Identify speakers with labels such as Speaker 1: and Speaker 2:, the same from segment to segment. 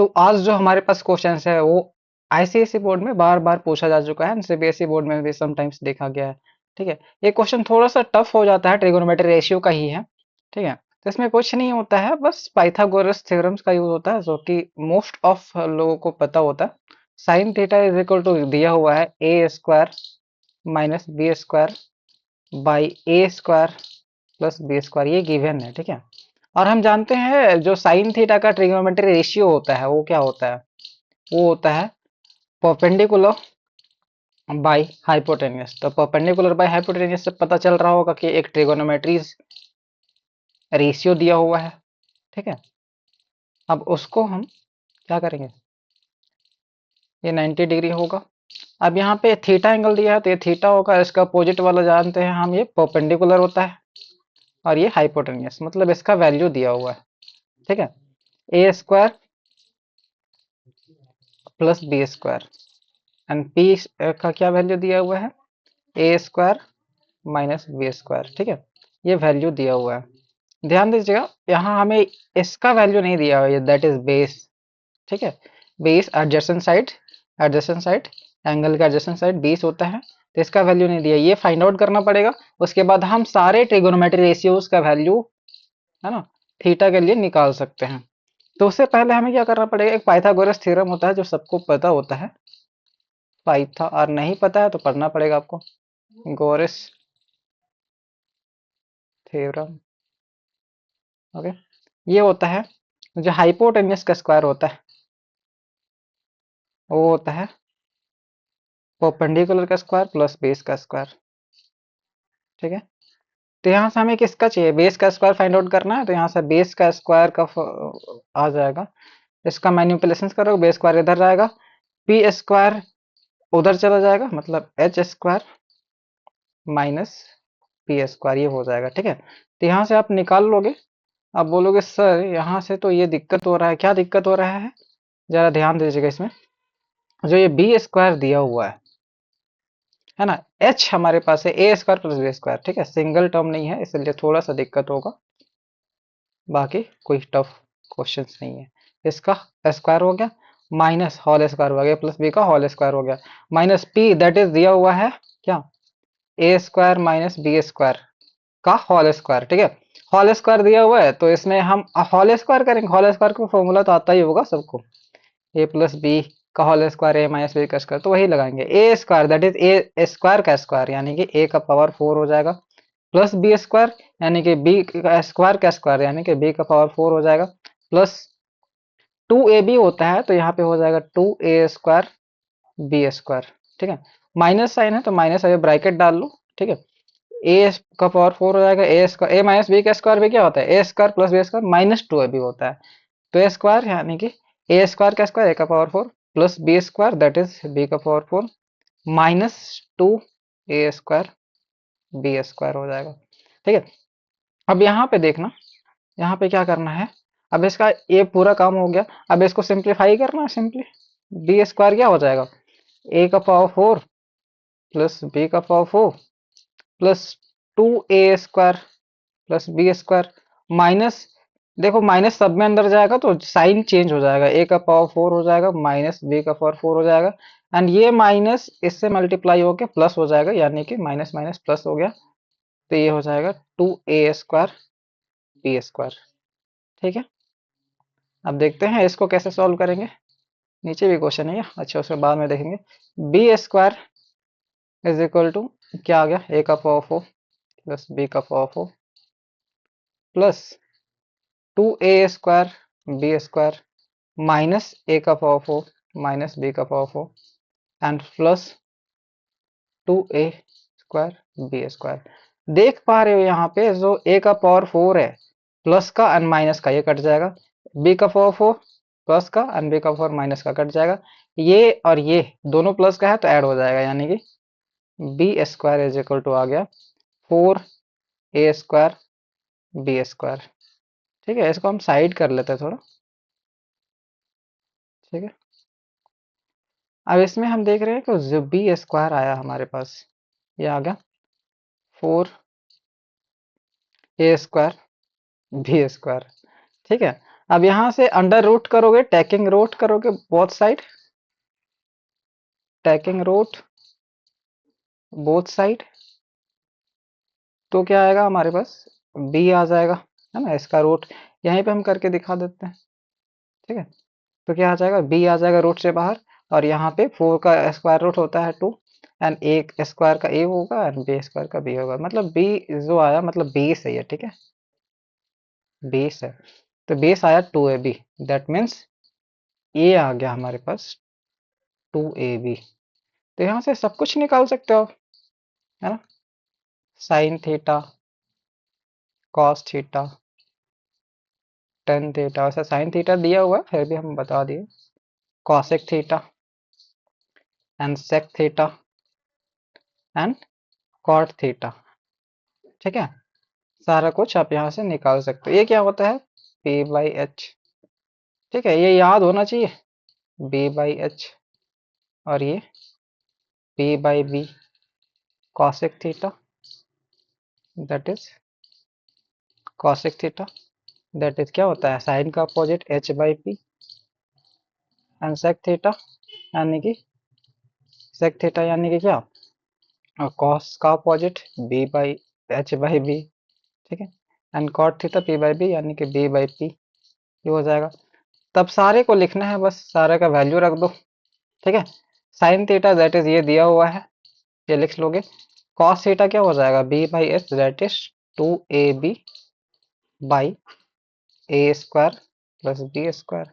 Speaker 1: तो आज जो हमारे पास क्वेश्चन है वो आईसीएसई बोर्ड में बार बार पूछा जा चुका है, सीबीएसई बोर्ड में भी समटाइम्स देखा गया है। ठीक है, ये क्वेश्चन थोड़ा सा टफ हो जाता है, ट्रिगोनोमेट्री रेशियो का ही है। ठीक है, तो इसमें कुछ नहीं होता है, बस पाइथागोरस थ्योरम्स का यूज होता है जो कि मोस्ट ऑफ लोगों को पता होता है। Sine theta is equal to दिया हुआ है A square minus B square by A square plus B square, ये गिवन है। ठीक है, और हम जानते हैं जो साइन थीटा का ट्रिग्नोमेट्री रेशियो होता है वो क्या होता है, वो होता है परपेंडिकुलर बाय हाइपोटेन्यूस। तो परपेंडिकुलर बाय हाइपोटेन्यूस से पता चल रहा होगा कि एक ट्रिगोनोमेट्री रेशियो दिया हुआ है। ठीक है, अब उसको हम क्या करेंगे, ये 90 डिग्री होगा। अब यहाँ पे थीटा एंगल दिया है तो ये थीटा होगा, इसका अपोजिट वाला जानते हैं हम, ये परपेंडिकुलर होता है और ये हाइपोटेन्यूस, मतलब इसका वैल्यू दिया हुआ है। ठीक है, A square plus B square and P का क्या वैल्यू दिया हुआ है, A square minus B square. ठीक है, ये वैल्यू दिया हुआ है। ध्यान दीजिएगा यहाँ हमें इसका वैल्यू नहीं दिया हुआ है, दैट इज बेस। ठीक है, बेस एडजेसेंट साइड एंगल का एडजेसेंट साइड 20 होता है, तो इसका वैल्यू नहीं दिया, ये फाइंड आउट करना पड़ेगा। उसके बाद हम सारे ट्रिगोनोमेट्री रेशियोज का वैल्यू, है ना, थीटा के लिए निकाल सकते हैं। तो उससे पहले हमें क्या करना पड़ेगा, एक पाइथागोरस थ्योरम होता है जो सबको पता होता है, पाइथा, और नहीं पता है तो पढ़ना पड़ेगा आपको, गोरस थ्योरम। ओके, ये होता है जो हाइपोटेन्यूस का स्क्वायर होता है वो होता है परपेंडिकुलर का स्क्वायर प्लस बेस का स्क्वायर। ठीक है, तो यहाँ से हमें किसका चाहिए, बेस का स्क्वायर फाइंड आउट करना है, तो यहाँ से बेस का स्क्वायर का आ जाएगा। इसका मैनिपुलेशन करोगे, बेस स्क्वायर इधर जाएगा, पी स्क्वायर उधर चला जाएगा, मतलब H square minus P square, ये हो जाएगा। ठीक है, तो यहाँ से आप निकाल लोगे। आप बोलोगे सर यहाँ से तो ये दिक्कत हो रहा है, क्या दिक्कत हो रहा है, जरा ध्यान दीजिएगा इसमें। जो ये बी स्क्वायर दिया हुआ है ना, एच हमारे पास है A square plus B square. ठीक है, सिंगल टर्म नहीं है इसलिए थोड़ा सा दिक्कत होगा, बाकी कोई टफ क्वेश्चन नहीं है। इसका स्क्वायर हो गया माइनस होल स्क्वायर हो गया प्लस बी का होल स्क्वायर हो गया माइनस पी दैट इज दिया हुआ है क्या, ए स्क्वायर माइनस बी स्क्वायर का होल स्क्वायर। ठीक है, होल स्क्वायर दिया हुआ है तो इसमें हम होल स्क्वायर करेंगे, होल स्क्वायर का फॉर्मूला तो आता ही होगा सबको, ए प्लस बी का whole square A minus B का स्क्वायर, तो वही लगाएंगे। A square that is A square का स्क्वायर यानी कि ए का पावर 4 हो जाएगा, प्लस बी स्क्वायर यानी कि बी का स्क्वायर का स्क्वायर यानी कि बी का पावर 4 हो जाएगा, प्लस 2ab होता है तो यहाँ पे हो जाएगा 2a स्क्वायर बी स्क्वायर। ठीक है, माइनस साइन है तो माइनस अभी ब्रैकेट डाल लो। ठीक है, ए का पावर 4 हो जाएगा, A square A minus B का स्क्वायर भी क्या होता है, A square plus B square minus 2ab होता है, तो ए स्क्वायर यानी कि ए स्क्वायर का स्क्वायर ए का power 4 plus B square that is B का power 4 minus 2a square B square हो जाएगा। ठीक है, अब यहाँ पे देखना, यहाँ पे क्या करना है, अब इसका ये पूरा काम हो गया, अब इसको सिंप्लीफाई करना है। सिंपली बी स्क्वायर क्या हो जाएगा, ए का पावर 4 प्लस बी का power 4 plus 2a square plus B square minus, देखो माइनस सब में अंदर जाएगा तो साइन चेंज हो जाएगा, ए का पावर 4 हो जाएगा माइनस बी का पावर 4 हो जाएगा, एंड ये माइनस इससे मल्टीप्लाई होकर प्लस हो जाएगा यानी कि माइनस माइनस प्लस हो गया, तो ये हो जाएगा 2a स्क्वायर बी स्क्वायर। ठीक है, अब देखते हैं इसको कैसे सॉल्व करेंगे, नीचे भी क्वेश्चन है ये, अच्छा उसके बाद में देखेंगे। B square is equal to क्या आ गया, ए का पावर 4 प्लस बी का power 4 plus 2a square B square minus A का पावर 4 माइनस बी का power 4 and plus 2a square B square. देख पा रहे हो यहाँ पे जो a का पावर 4 है प्लस का एंड माइनस का ये कट जाएगा, b का पावर 4 प्लस का एंड b का पावर माइनस का कट जाएगा, ये और ये दोनों प्लस का है तो ऐड हो जाएगा यानी कि B square is equal to आ गया 4a स्क्वायर बी स्क्वायर। ठीक है, इसको हम साइड कर लेते हैं थोड़ा। ठीक है, अब इसमें हम देख रहे हैं कि जो बी स्क्वायर आया हमारे पास, ये आ गया 4a स्क्वायर बी स्क्वायर। ठीक है, अब यहाँ से अंडर रूट करोगे, टैकिंग रूट करोगे both side, taking root both side, तो क्या आएगा हमारे पास, बी आ जाएगा, है ना। इसका रूट यहीं पे हम करके दिखा देते हैं, ठीक है। तो क्या आ जाएगा, बी आ जाएगा रूट से बाहर, और यहाँ पे 4 का स्क्वायर रूट होता है 2, एंड एक स्क्वायर का ए होगा एंड बी स्क्वायर का बी होगा, मतलब बी जो आया मतलब बेस है ये, ठीक है, बेस है। तो बेस आया 2ab, दैट मीन्स ए आ गया हमारे पास 2ab। तो यहाँ से सब कुछ निकाल सकते हो, है ना, sine theta, cos theta, tan theta, वैसे साइन थीटा दिया हुआ है फिर भी हम बता दिए, cosec theta and sec theta and cot theta, ठीक है। सारा कुछ आप यहाँ से निकाल सकते हो। ये क्या होता है, पी बाई एच, ठीक है, ये याद होना चाहिए, बी बाई एच, और ये P by B cosec theta, that is cosec theta, that is क्या होता है, साइन का opposite H by P, and sec theta यानी कि सेक थीटा यानी कि क्या, और कॉस का opposite B by H by B, ठीक है, and cot theta P by B यानी कि बी बाई पी, ये हो जाएगा। तब सारे को लिखना है, बस सारे का वैल्यू रख दो, ठीक है। साइन थीटा दैट इज ये दिया हुआ है, ये लिख लोगे। कॉस थीटा क्या हो जाएगा, B by H that is 2ab by A square plus B square,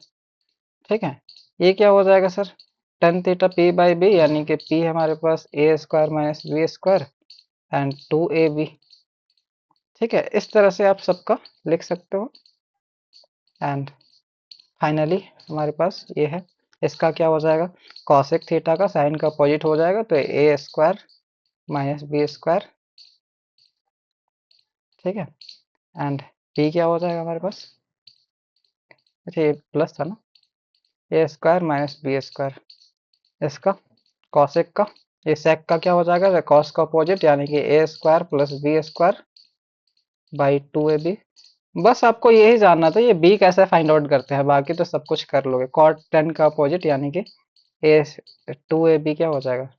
Speaker 1: ठीक है। ये क्या हो जाएगा sir, tan theta P by B यानी कि पी हमारे पास A square minus B square and 2ab, ठीक है। इस तरह से आप सबका लिख सकते हो, एंड फाइनली हमारे पास ये है, इसका क्या हो जाएगा, कॉसेक थीटा का साइन का अपोजिट हो जाएगा, तो ए स्क्वायर माइनस बी स्क्वायर, ठीक है, एंड पी क्या हो जाएगा हमारे पास, अच्छा ये प्लस था ना, ए स्क्वायर माइनस बी स्क्वायर, इसका कॉसेक का, ये सेक का क्या हो जाएगा, कॉस का अपोजिट यानी कि A square plus B square by 2ab। बस आपको यही जानना था ये बी कैसे फाइंड आउट करते हैं, बाकी तो सब कुछ कर लोगे। कॉट 10 का अपोजिट यानी कि ए 2ab क्या हो जाएगा,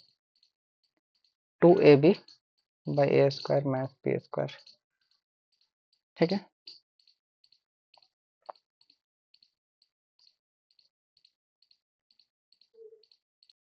Speaker 1: 2ab by A square minus B square, ठीक है।